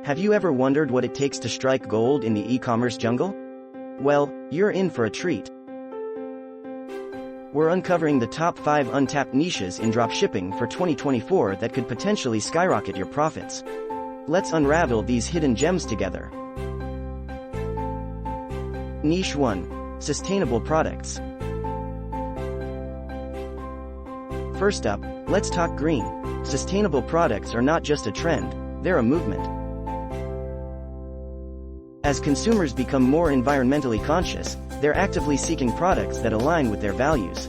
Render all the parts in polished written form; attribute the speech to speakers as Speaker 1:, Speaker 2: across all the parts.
Speaker 1: Have you ever wondered what it takes to strike gold in the e-commerce jungle? Well, you're in for a treat. We're uncovering the top 5 untapped niches in dropshipping for 2024 that could potentially skyrocket your profits. Let's unravel these hidden gems together. Niche 1. Sustainable products. First up, let's talk green. Sustainable products are not just a trend, they're a movement. As consumers become more environmentally conscious, they're actively seeking products that align with their values.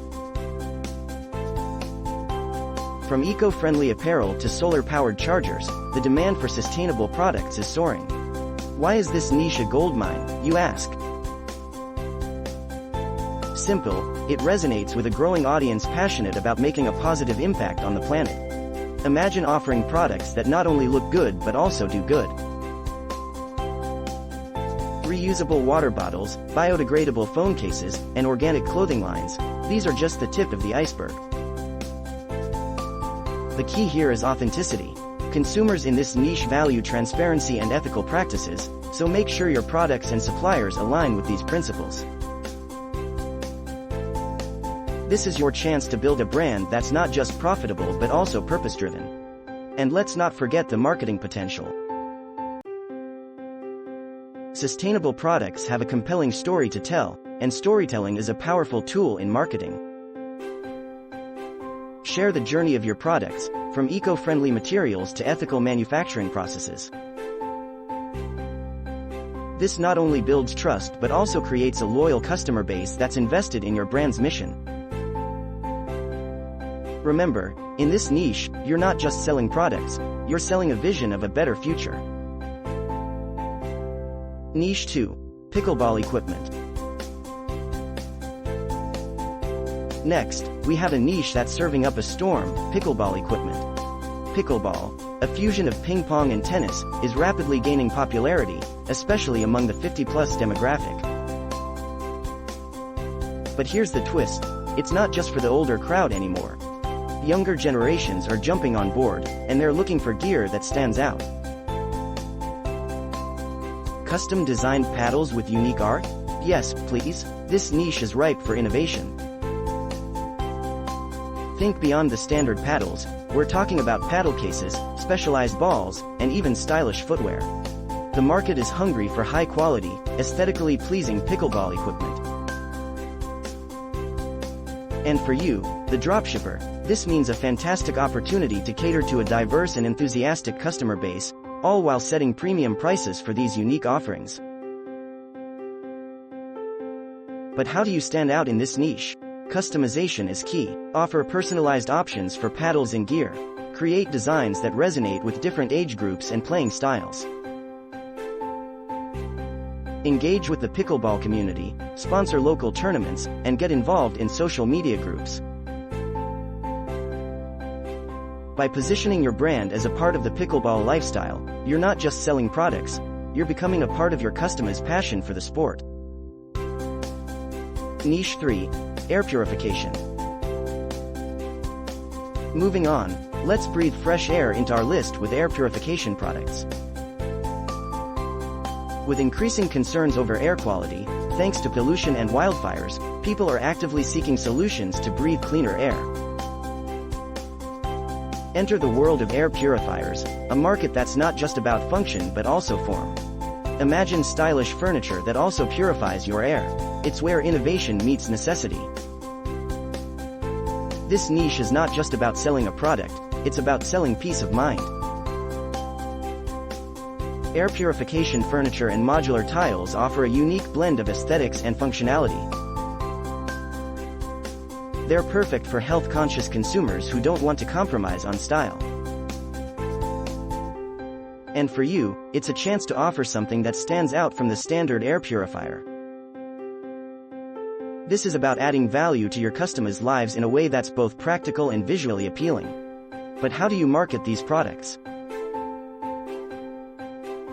Speaker 1: From eco-friendly apparel to solar-powered chargers, the demand for sustainable products is soaring. Why is this niche a goldmine, you ask? Simple, it resonates with a growing audience passionate about making a positive impact on the planet. Imagine offering products that not only look good but also do good. Reusable water bottles, biodegradable phone cases, and organic clothing lines, these are just the tip of the iceberg. The key here is authenticity. Consumers in this niche value transparency and ethical practices, so make sure your products and suppliers align with these principles. This is your chance to build a brand that's not just profitable but also purpose-driven. And let's not forget the marketing potential. Sustainable products have a compelling story to tell, and storytelling is a powerful tool in marketing. Share the journey of your products, from eco-friendly materials to ethical manufacturing processes. This not only builds trust but also creates a loyal customer base that's invested in your brand's mission. Remember, in this niche, you're not just selling products, you're selling a vision of a better future. Niche 2. Pickleball equipment. Next, we have a niche that's serving up a storm, pickleball equipment. Pickleball, a fusion of ping pong and tennis, is rapidly gaining popularity, especially among the 50-plus demographic. But here's the twist, it's not just for the older crowd anymore. Younger generations are jumping on board, and they're looking for gear that stands out. Custom-designed paddles with unique art? Yes, please. This niche is ripe for innovation. Think beyond the standard paddles, we're talking about paddle cases, specialized balls, and even stylish footwear. The market is hungry for high-quality, aesthetically pleasing pickleball equipment. And for you, the dropshipper, this means a fantastic opportunity to cater to a diverse and enthusiastic customer base, all while setting premium prices for these unique offerings. But how do you stand out in this niche? Customization is key. Offer personalized options for paddles and gear. Create designs that resonate with different age groups and playing styles. Engage with the pickleball community, sponsor local tournaments, and get involved in social media groups. By positioning your brand as a part of the pickleball lifestyle, you're not just selling products, you're becoming a part of your customers' passion for the sport. Niche 3. Air Purification. Moving on, let's breathe fresh air into our list with air purification products. With increasing concerns over air quality, thanks to pollution and wildfires, people are actively seeking solutions to breathe cleaner air. Enter the world of air purifiers, a market that's not just about function but also form. Imagine stylish furniture that also purifies your air. It's where innovation meets necessity. This niche is not just about selling a product, it's about selling peace of mind. Air purification furniture and modular tiles offer a unique blend of aesthetics and functionality. They're perfect for health-conscious consumers who don't want to compromise on style. And for you, it's a chance to offer something that stands out from the standard air purifier. This is about adding value to your customers' lives in a way that's both practical and visually appealing. But how do you market these products?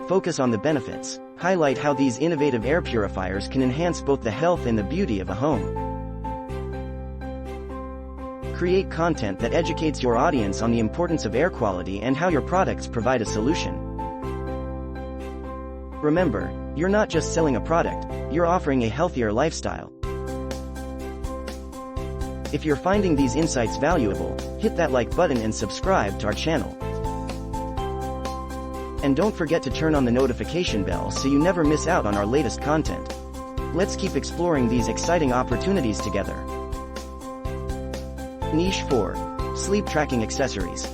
Speaker 1: Focus on the benefits. Highlight how these innovative air purifiers can enhance both the health and the beauty of a home. Create content that educates your audience on the importance of air quality and how your products provide a solution. Remember, you're not just selling a product, you're offering a healthier lifestyle. If you're finding these insights valuable, hit that like button and subscribe to our channel. And don't forget to turn on the notification bell so you never miss out on our latest content. Let's keep exploring these exciting opportunities together. Niche 4. Sleep Tracking Accessories.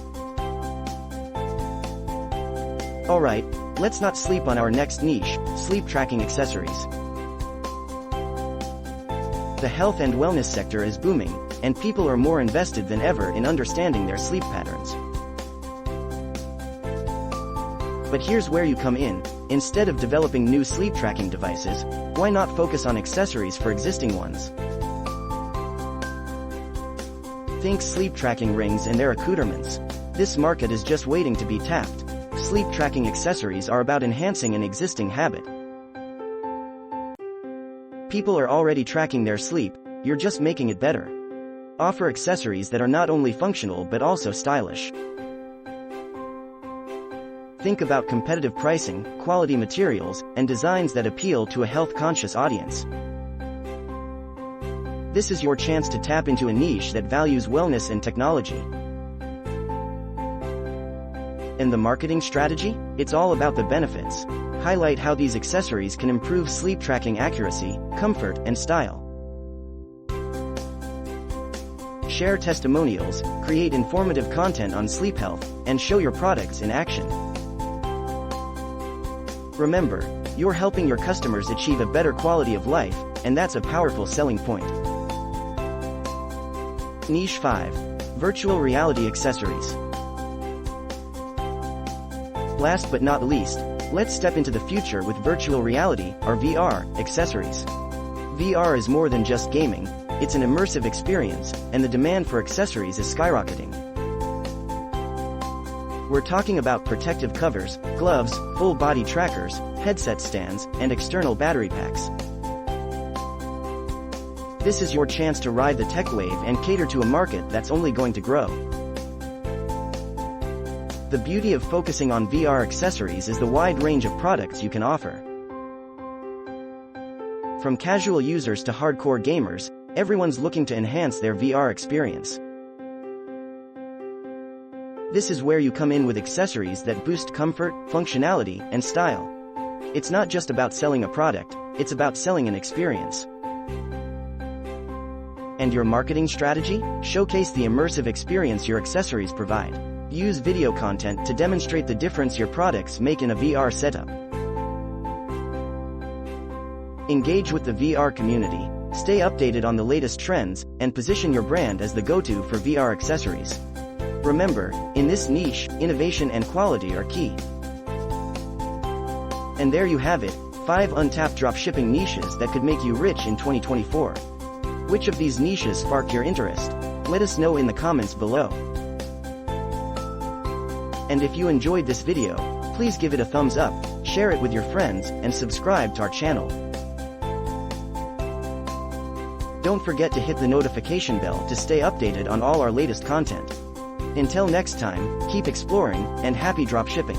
Speaker 1: Alright, let's not sleep on our next niche, sleep tracking accessories. The health and wellness sector is booming, and people are more invested than ever in understanding their sleep patterns. But here's where you come in. Instead of developing new sleep tracking devices, why not focus on accessories for existing ones? Think sleep tracking rings and their accoutrements. This market is just waiting to be tapped. Sleep tracking accessories are about enhancing an existing habit. People are already tracking their sleep, you're just making it better. Offer accessories that are not only functional but also stylish. Think about competitive pricing, quality materials, and designs that appeal to a health-conscious audience. This is your chance to tap into a niche that values wellness and technology. And the marketing strategy? It's all about the benefits. Highlight how these accessories can improve sleep tracking accuracy, comfort, and style. Share testimonials, create informative content on sleep health, and show your products in action. Remember, you're helping your customers achieve a better quality of life, and that's a powerful selling point. Niche 5. Virtual Reality Accessories. Last but not least, let's step into the future with virtual reality, or VR, accessories. VR is more than just gaming, it's an immersive experience, and the demand for accessories is skyrocketing. We're talking about protective covers, gloves, full-body trackers, headset stands, and external battery packs. This is your chance to ride the tech wave and cater to a market that's only going to grow. The beauty of focusing on VR accessories is the wide range of products you can offer. From casual users to hardcore gamers, everyone's looking to enhance their VR experience. This is where you come in with accessories that boost comfort, functionality, and style. It's not just about selling a product, it's about selling an experience. And your marketing strategy? Showcase the immersive experience your accessories provide. Use video content to demonstrate the difference your products make in a VR setup. Engage with the VR community, stay updated on the latest trends, and position your brand as the go-to for VR accessories. Remember, in this niche, innovation and quality are key. And there you have it, 5 untapped dropshipping niches that could make you rich in 2024. Which of these niches sparked your interest? Let us know in the comments below. And if you enjoyed this video, please give it a thumbs up, share it with your friends, and subscribe to our channel. Don't forget to hit the notification bell to stay updated on all our latest content. Until next time, keep exploring, and happy dropshipping.